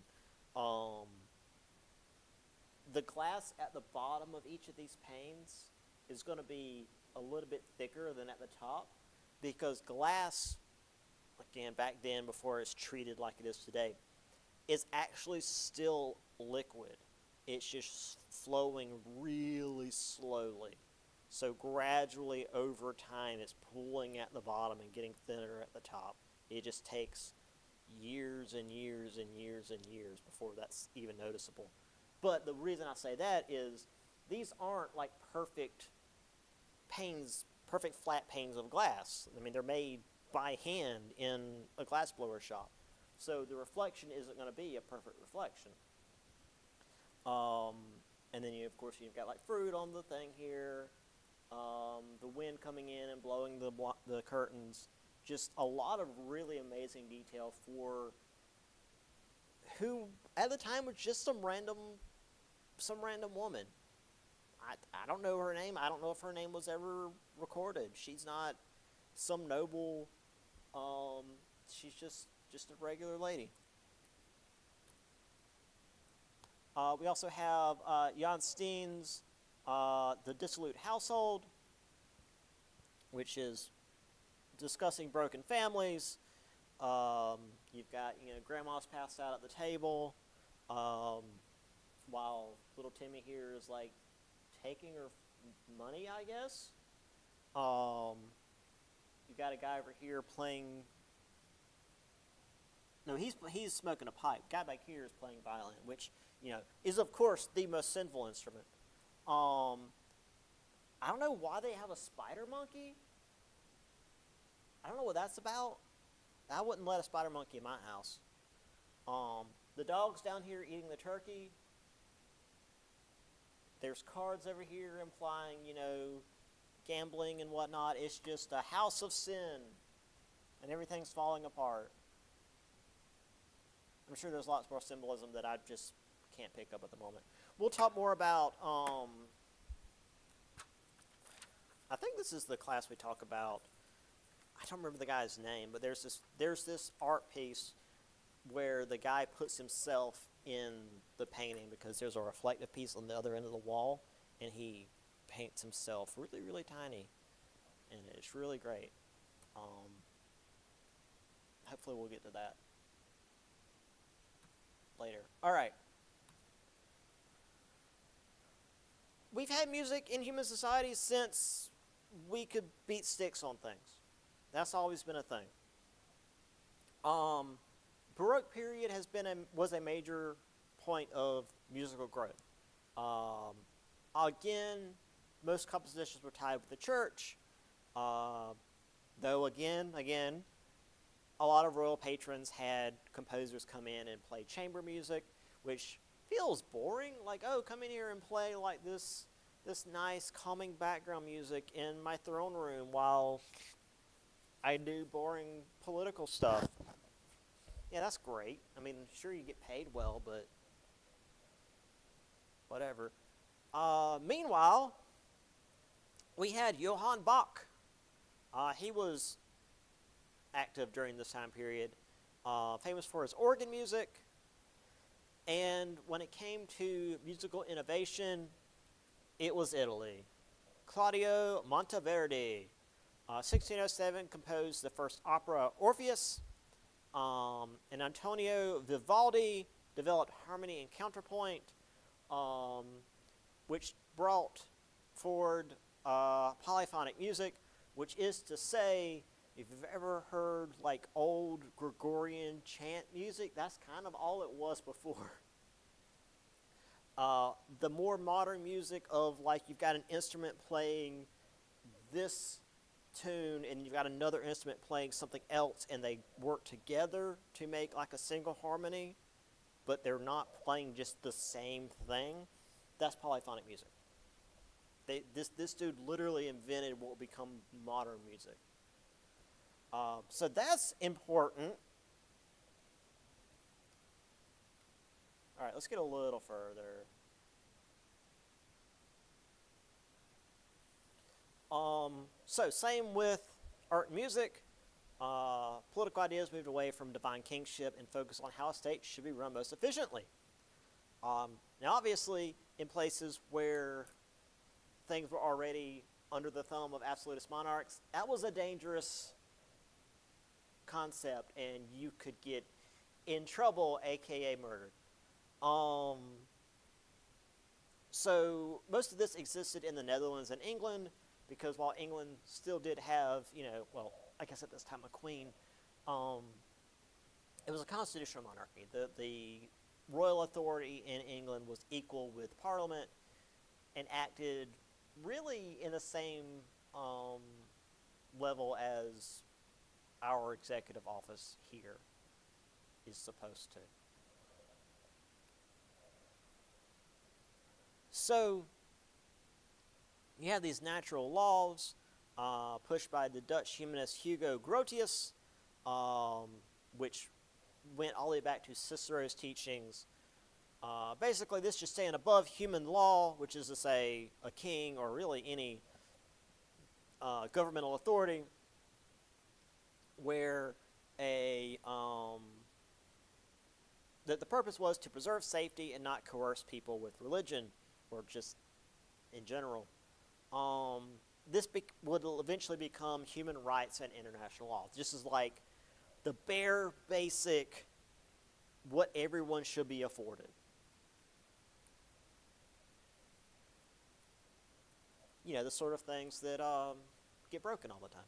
[SPEAKER 1] the glass at the bottom of each of these panes is going to be a little bit thicker than at the top, because glass, again, back then before it's treated like it is today, is actually still liquid. It's just flowing really slowly. So gradually over time it's pooling at the bottom and getting thinner at the top. It just takes years and years and years and years before that's even noticeable. But the reason I say that is these aren't like perfect panes perfect flat panes of glass. I mean, they're made by hand in a glassblower shop. So the reflection isn't going to be a perfect reflection. And then, of course, you've got like fruit on the thing here, the wind coming in and blowing the curtains. Just a lot of really amazing detail for who at the time was just some random woman. I don't know her name. I don't know if her name was ever recorded. She's not some noble. She's just a regular lady. We also have Jan Steen's The Dissolute Household, which is discussing broken families. You've got, grandma's passed out at the table, while little Timmy here is like taking her money, I guess. You've got a guy over here playing. No, he's smoking a pipe. Guy back here is playing violin, which is of course the most sinful instrument. I don't know why they have a spider monkey. I don't know what that's about. I wouldn't let a spider monkey in my house. The dog's down here eating the turkey. There's cards over here implying, gambling and whatnot. It's just a house of sin, and everything's falling apart. I'm sure there's lots more symbolism that I just can't pick up at the moment. We'll talk more about, I think this is the class we talk about. I don't remember the guy's name, but there's this art piece where the guy puts himself in the painting because there's a reflective piece on the other end of the wall, and he paints himself really, really tiny, and it's really great. Hopefully we'll get to that later. All right. We've had music in human society since we could beat sticks on things. That's always been a thing. Baroque period was a major point of musical growth. Again, most compositions were tied with the church, though again, a lot of royal patrons had composers come in and play chamber music, which feels boring. Like, oh, come in here and play like this nice calming background music in my throne room while I do boring political stuff. Yeah, that's great. I mean, sure you get paid well, but whatever. Meanwhile, we had Johann Bach. He was active during this time period, famous for his organ music. And when it came to musical innovation, it was Italy. Claudio Monteverdi, 1607, composed the first opera Orpheus, and Antonio Vivaldi developed harmony and counterpoint, which brought forward polyphonic music, which is to say, if you've ever heard like old Gregorian chant music, that's kind of all it was before. The more modern music of like you've got an instrument playing this tune and you've got another instrument playing something else and they work together to make like a single harmony, but they're not playing just the same thing, that's polyphonic music. This dude literally invented what will become modern music. So that's important. All right, let's get a little further. So same with art and music. Political ideas moved away from divine kingship and focused on how a state should be run most efficiently. Now, obviously, in places where things were already under the thumb of absolutist monarchs, that was a dangerous concept, and you could get in trouble, aka murdered. So most of this existed in the Netherlands and England, because while England still did have, well, I guess at this time a queen, it was a constitutional monarchy. The royal authority in England was equal with Parliament and acted really in the same um, level as our executive office here is supposed to. So you have these natural laws pushed by the Dutch humanist Hugo Grotius, which went all the way back to Cicero's teachings. Basically, this just staying above human law, which is to say a king or really any governmental authority, where that the purpose was to preserve safety and not coerce people with religion or just in general. This would eventually become human rights and international law. Just as like the bare basic what everyone should be afforded. You know, the sort of things that get broken all the time.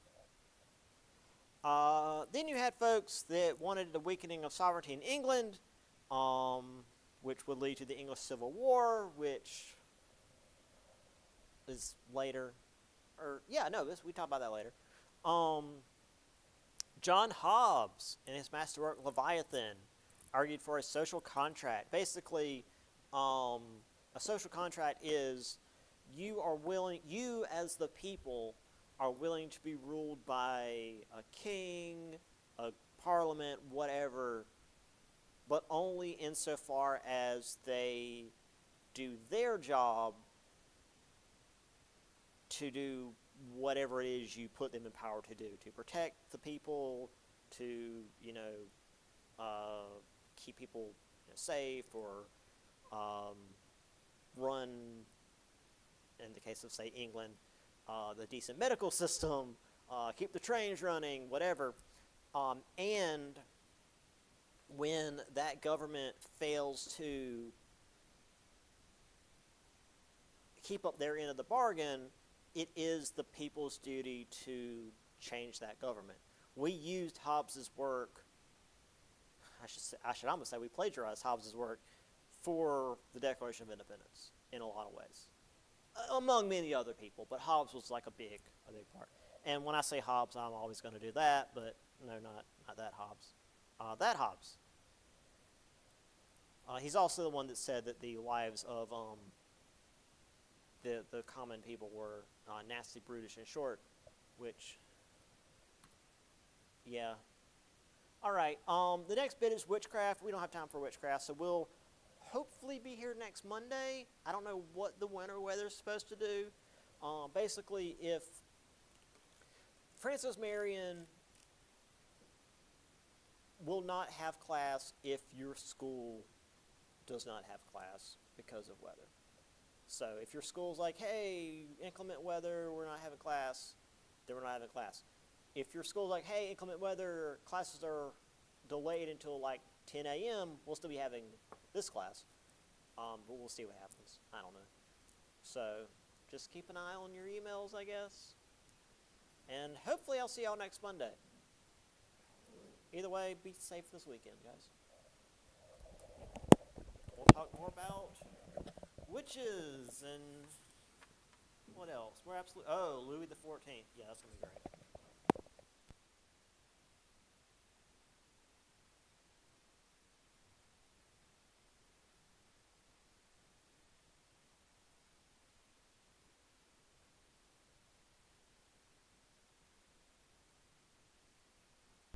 [SPEAKER 1] Then you had folks that wanted the weakening of sovereignty in England, which would lead to the English Civil War, which is later. We talk about that later. John Hobbes, in his masterwork Leviathan, argued for a social contract. Basically, a social contract is you as the people are willing to be ruled by a king, a parliament, whatever, but only insofar as they do their job to do whatever it is you put them in power to do, to protect the people, to, keep people safe, or run, in the case of, say, England, the decent medical system, keep the trains running, whatever. And when that government fails to keep up their end of the bargain, it is the people's duty to change that government. We used Hobbes's work, I should almost say we plagiarized Hobbes's work for the Declaration of Independence in a lot of ways, among many other people, but Hobbes was like a big part. And when I say Hobbes, I'm always going to do that, but no, not that Hobbes. That Hobbes. He's also the one that said that the lives of the common people were nasty, brutish, and short, which, yeah. All right, the next bit is witchcraft. We don't have time for witchcraft, so we'll hopefully be here next Monday. I don't know what the winter weather is supposed to do. Basically, if Francis Marion will not have class if your school does not have class because of weather. So if your school's like, hey, inclement weather, we're not having class, then we're not having class. If your school's like, hey, inclement weather, classes are delayed until like 10 a.m., we'll still be having this class. But we'll see what happens. I don't know. So just keep an eye on your emails, I guess. And hopefully I'll see y'all next Monday. Either way, be safe this weekend, guys. We'll talk more about witches and what else? Louis the 14th. Yeah, that's going to be great.